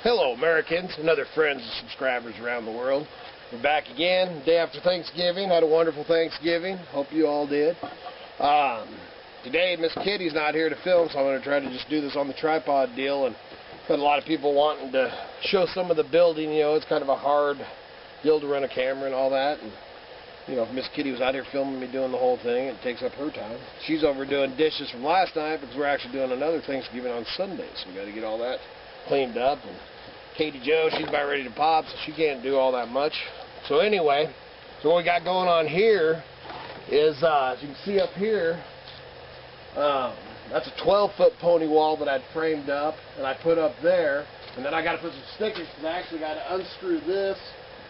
Hello Americans and other friends and subscribers around the world. We're back again, day after Thanksgiving. Had a wonderful Thanksgiving. Hope you all did. Today Miss Kitty's not here to film, so I'm going to try to just do this on the tripod deal. And got a lot of people wanting to show some of the building. You know, it's kind of a hard deal to run a camera and all that. And you know, if Miss Kitty was out here filming me doing the whole thing, it takes up her time. She's over doing dishes from last night because we're actually doing another Thanksgiving on Sunday, so we got to get all that cleaned up. And Katie Jo, she's about ready to pop, so she can't do all that much. So anyway, so what we got going on here is, as you can see up here, that's a 12-foot pony wall that I'd framed up and I put up there. And then I got to put some stickers because I actually got to unscrew this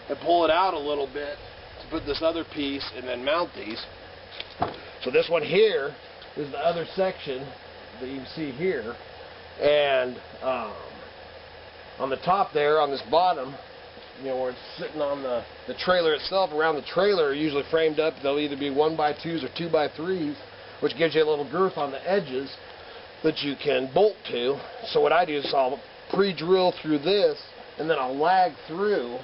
and pull it out a little bit to put this other piece and then mount these. So this one here is the other section that you can see here. And on the top there, on this bottom, you know, where it's sitting on the trailer itself, around the trailer, usually framed up, they'll either be 1x2s or 2x3s, which gives you a little groove on the edges that you can bolt to. So what I do is I'll pre-drill through this, and then I'll lag through,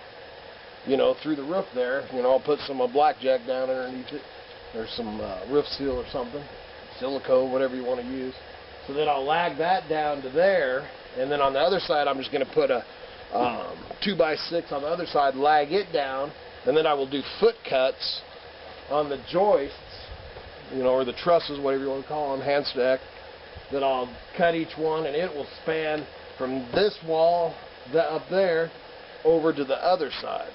you know, through the roof there. You know, I'll put some blackjack down underneath it, or some roof seal or something, silicone, whatever you want to use. So then I'll lag that down to there, and then on the other side I'm just going to put a 2x6 on the other side, lag it down, and then I will do foot cuts on the joists, you know, or the trusses, whatever you want to call them, hand stack, that I'll cut each one, and it will span from this wall up there over to the other side.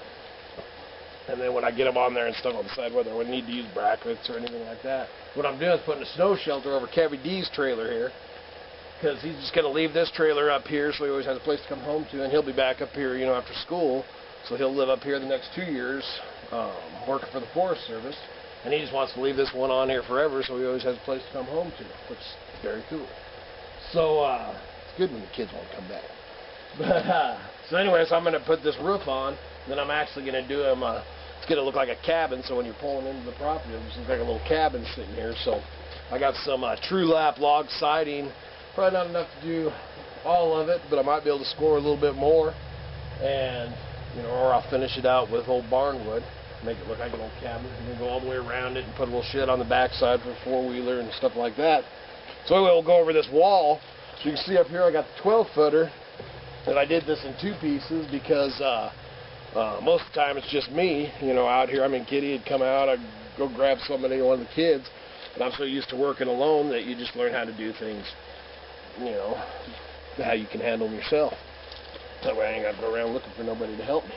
And then when I get them on there and stuff on the side, whether I would need to use brackets or anything like that, what I'm doing is putting a snow shelter over Kevyn D's trailer here, because he's just going to leave this trailer up here, so he always has a place to come home to, and he'll be back up here, you know, after school. So he'll live up here the next 2 years, working for the Forest Service, and he just wants to leave this one on here forever, so he always has a place to come home to, which is very cool. So it's good when the kids won't come back. But so anyway, so I'm going to put this roof on. Then I'm actually going to do him, it's going to look like a cabin, so when you're pulling into the property, it'll just look like a little cabin sitting here. So I got some true lap log siding, probably not enough to do all of it, but I might be able to score a little bit more, and, you know, or I'll finish it out with old barnwood, make it look like an old cabin, and then go all the way around it and put a little shed on the backside for a four-wheeler and stuff like that. So anyway, we'll go over this wall. So you can see up here I got the 12-footer, and I did this in two pieces because most of the time it's just me, you know, out here. I mean, Kitty would come out, I'd go grab somebody, one of the kids, but I'm so used to working alone that you just learn how to do things, you know, how you can handle them yourself. That way I ain't got to go around looking for nobody to help me.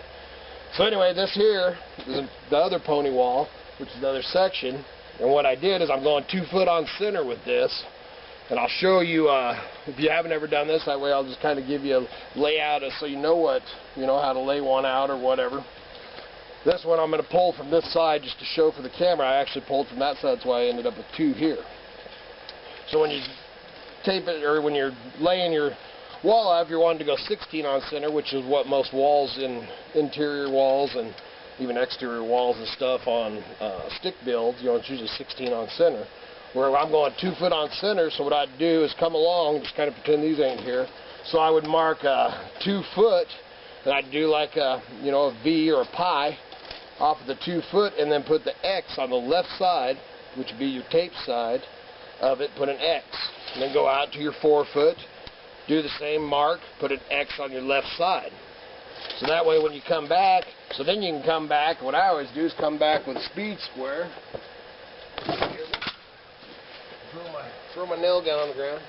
So anyway, this here is the other pony wall, which is the other section, and what I did is I'm going 2 foot on center with this. And I'll show you, if you haven't ever done this, that way I'll just kind of give you a layout so you know what, you know, how to lay one out or whatever. This one I'm going to pull from this side just to show for the camera. I actually pulled from that side, that's why I ended up with 2 here. So when you tape it, or when you're laying your wall out, if you're wanting to go 16 on center, which is what most walls, in interior walls and even exterior walls and stuff on stick builds, you know, it's usually 16 on center. Where I'm going 2 foot on center, so what I'd do is come along, just kind of pretend these ain't here. So I would mark 2 foot, and I'd do like a, you know, a V or a pi off of the 2 foot, and then put the X on the left side, which would be your tape side of it, put an X. And then go out to your 4 foot, do the same mark, put an X on your left side. So that way when you come back, so then you can come back, what I always do is come back with a speed square. Throw my nail gun on the ground.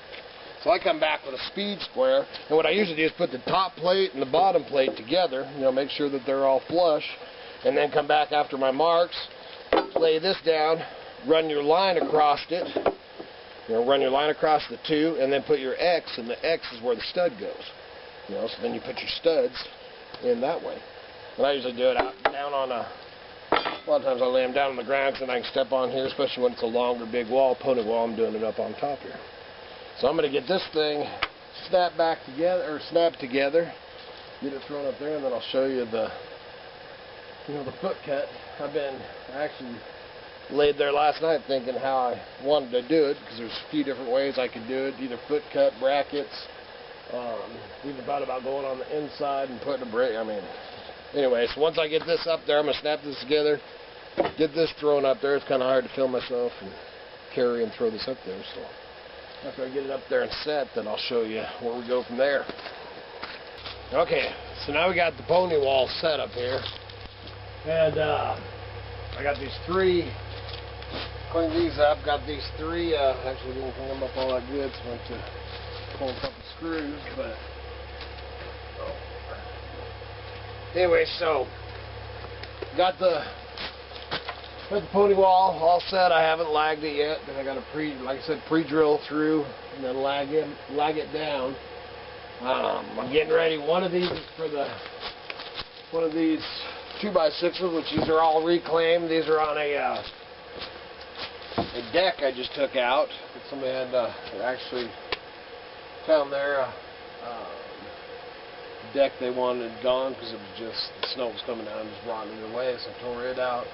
So I come back with a speed square, and what I usually do is put the top plate and the bottom plate together, you know, make sure that they're all flush, and then come back after my marks, lay this down, run your line across it, you know, run your line across the 2, and then put your X, and the X is where the stud goes. You know, so then you put your studs in that way. And I usually do it out down on a lot of times I lay them down on the ground because then I can step on here, especially when it's a longer, big wall, pony wall. I'm doing it up on top here. So I'm going to get this thing snapped together, get it thrown up there, and then I'll show you the, you know, the foot cut. I actually laid there last night thinking how I wanted to do it, because there's a few different ways I could do it, either foot cut, brackets, We've thought about going on the inside and putting a brick. Anyway, so once I get this up there, I'm gonna snap this together, get this thrown up there. It's kind of hard to film myself and carry and throw this up there. So after I get it up there and set, then I'll show you where we go from there. Okay, so now we got the pony wall set up here, and I got these three. Clean these up. Got these three. Actually, didn't clean them up all that good, so I went to pull a couple screws. But anyway, so got the pony wall all set. I haven't lagged it yet, but I got to like I said, pre-drill through and then lag it down. I'm getting ready. One of these 2x6s, which these are all reclaimed. These are on a deck I just took out. Somebody had actually found their deck they wanted gone because it was just the snow was coming down and just rotting it away, so I tore it out.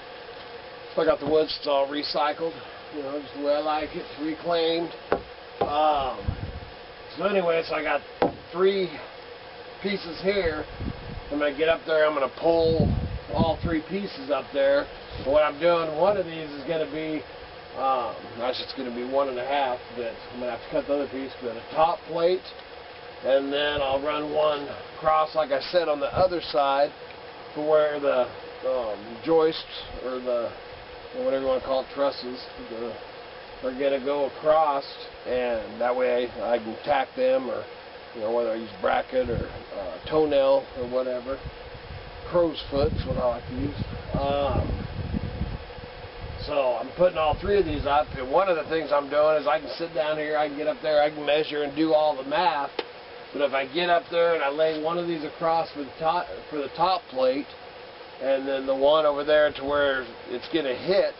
So I got the wood, it's all recycled, just the way I like it. It's reclaimed. So anyway, so I got 3 pieces here. I'm going to get up there, I'm going to pull all 3 pieces up there. But what I'm doing, one of these is going to be, actually it's going to be 1.5, but I'm going to have to cut the other piece with a top plate. And then I'll run one across, like I said, on the other side to where the joists, or the, whatever you want to call it, trusses, are going to go across, and that way I can tack them, or whether I use bracket or toenail or whatever. Crow's foot is what I like to use. So I'm putting all 3 of these up, and one of the things I'm doing is I can sit down here, I can get up there, I can measure and do all the math. But if I get up there and I lay one of these across for the top plate, and then the one over there to where it's going to hit,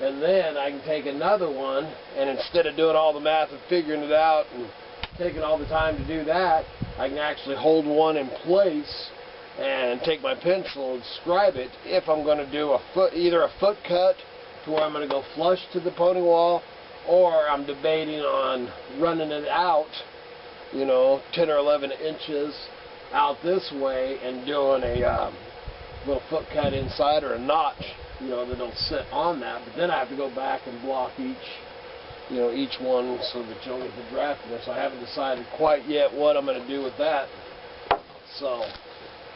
and then I can take another one, and instead of doing all the math and figuring it out and taking all the time to do that, I can actually hold one in place and take my pencil and scribe it if I'm going to do either a foot cut to where I'm going to go flush to the pony wall, or I'm debating on running it out 10 or 11 inches out this way and doing a little foot cut inside, or a notch, that'll sit on that. But then I have to go back and block each one so that you'll get the draft in there. So I haven't decided quite yet what I'm going to do with that. So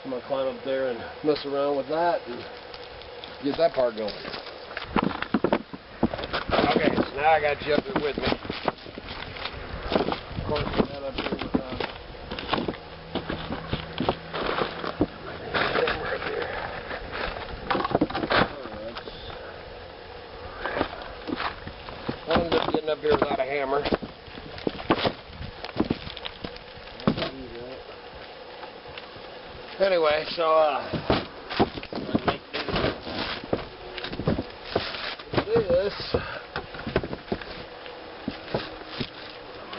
I'm going to climb up there and mess around with that and get that part going. Okay, so now I got you up here with me. Of course, that up here with right there. I ended up getting up here without a hammer. Anyway, so this I'm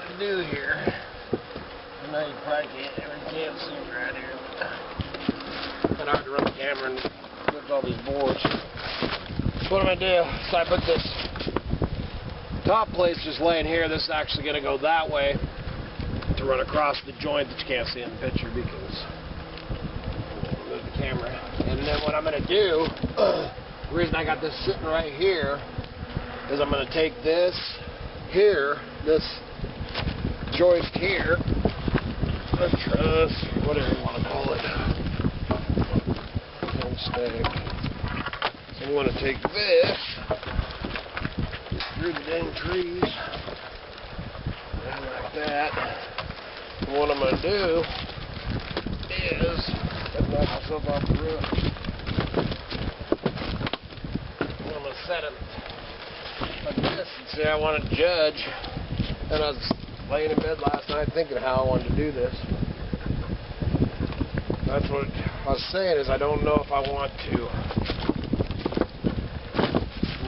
gonna do here. I know you probably can't see me right here. It's kind of hard to run the camera and lift all these boards. So what I'm gonna do? So I put this top plate's just laying here. This is actually gonna go that way to run across the joint that you can't see in the picture because move the camera. And then what I'm going to do, the reason I got this sitting right here, is I'm going to take this here, this joist here, a truss, whatever you want to call it, Homestead. So I'm going to take this through the dang trees, like that. And what I'm going to do is knock myself off the roof. I'm going to set it like this. And see, I want to judge. And I was laying in bed last night thinking how I wanted to do this. That's what I was saying, is I don't know if I want to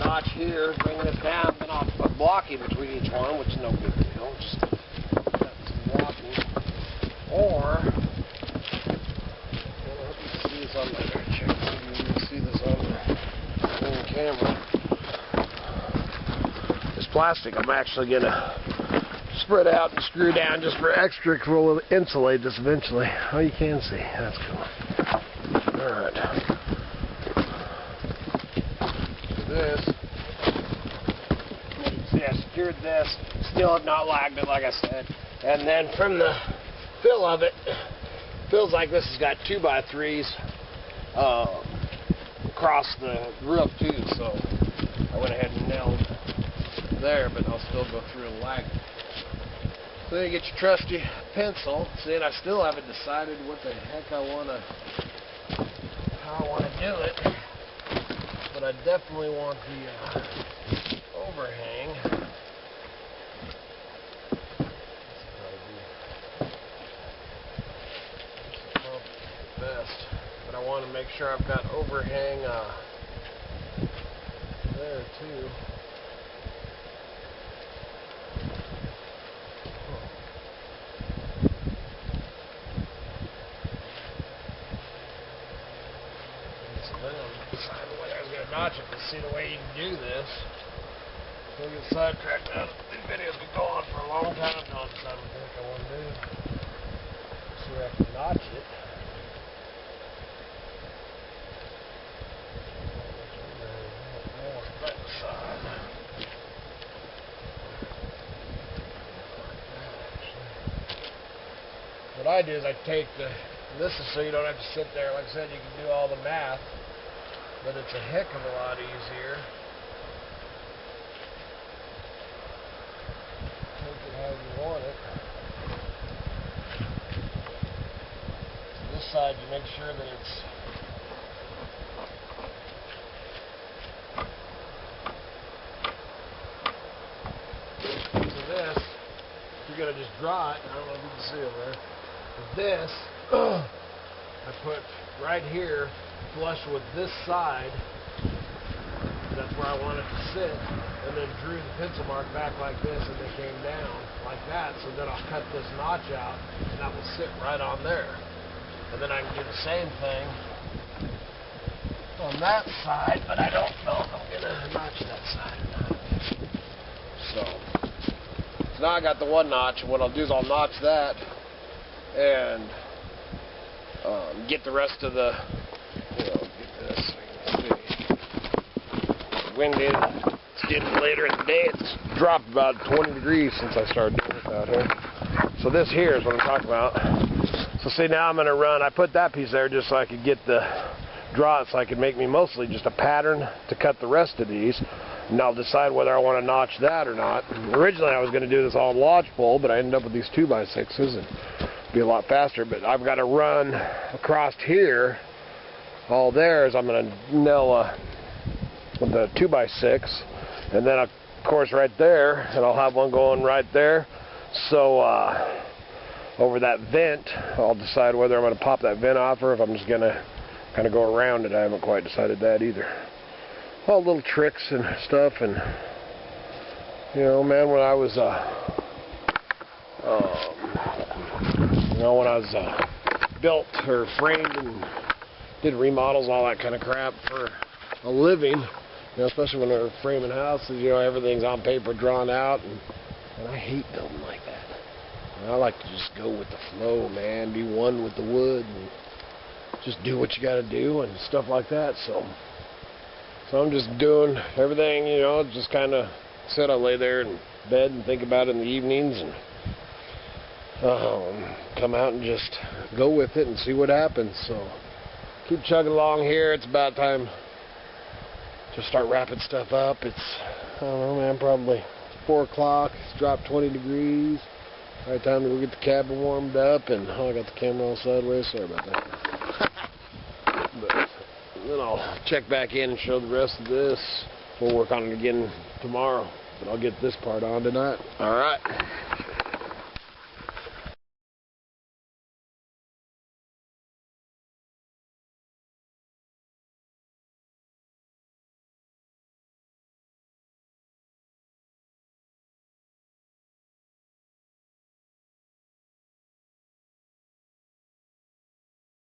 notch here, bring this down, then I'll put blocking between each one, which is no big deal. Just got some blocking. Or on the check. You can see this on the camera. This plastic, I'm actually gonna spread out and screw down just for extra, because we'll insulate this eventually. Oh, you can see. That's cool. Alright. This. See, I secured this. Still have not lagged it, like I said. And then from the feel of it, feels like this has got 2x3s across the roof too. So I went ahead and nailed there, but I'll still go through and lag it. So then you get your trusty pencil. See, and I still haven't decided what the heck how I want to do it. But I definitely want the overhang. Best, but I want to make sure I've got overhang there too. So then I'm deciding whether I was going to notch it, but see the way you can do this. Don't get sidetracked now. These videos can go on for a long time until I decide what the heck I want to do. See where I can notch it. What I do is I take this is so you don't have to sit there. Like I said, you can do all the math, but it's a heck of a lot easier. Take it how you want it. So this side, you make sure that it's this. You're going to just draw it. I don't know if you can see it there. But this, I put right here, flush with this side. That's where I want it to sit. And then drew the pencil mark back like this, and it came down like that. So then I'll cut this notch out, and that will sit right on there. And then I can do the same thing on that side, but I don't know if I'm going to notch that side or not. So now I got the one notch. What I'll do is I'll notch that and get the rest of the, get this. The wind in. It's getting later in the day. It's dropped about 20 degrees since I started doing this out here. So this here is what I'm talking about. So see, now I'm going to run. I put that piece there just so I could get the draw it, so I could make me mostly just a pattern to cut the rest of these. And I'll decide whether I want to notch that or not. Originally I was going to do this all in lodgepole, but I ended up with these 2x6s and be a lot faster. But I've got to run across here. All there is I'm going to nail with the 2x6, and then of course right there, and I'll have one going right there. So over that vent, I'll decide whether I'm going to pop that vent off or if I'm just going to kind of go around it. I haven't quite decided that either. All little tricks and stuff, and man, when I was when I was built or framed and did remodels, all that kind of crap for a living, especially when they're framing houses, everything's on paper drawn out, and I hate building like that. I like to just go with the flow, man, be one with the wood and just do what you got to do and stuff like that. So I'm just doing everything, just kind of sit. I lay there in bed and think about it in the evenings, and come out and just go with it and see what happens. So keep chugging along here. It's about time to start wrapping stuff up. It's, I don't know, man, probably 4 o'clock. It's dropped 20 degrees. All right, time to go get the cabin warmed up, and I got the camera all sideways. Sorry about that. But then I'll check back in and show the rest of this. We'll work on it again tomorrow, but I'll get this part on tonight. All right.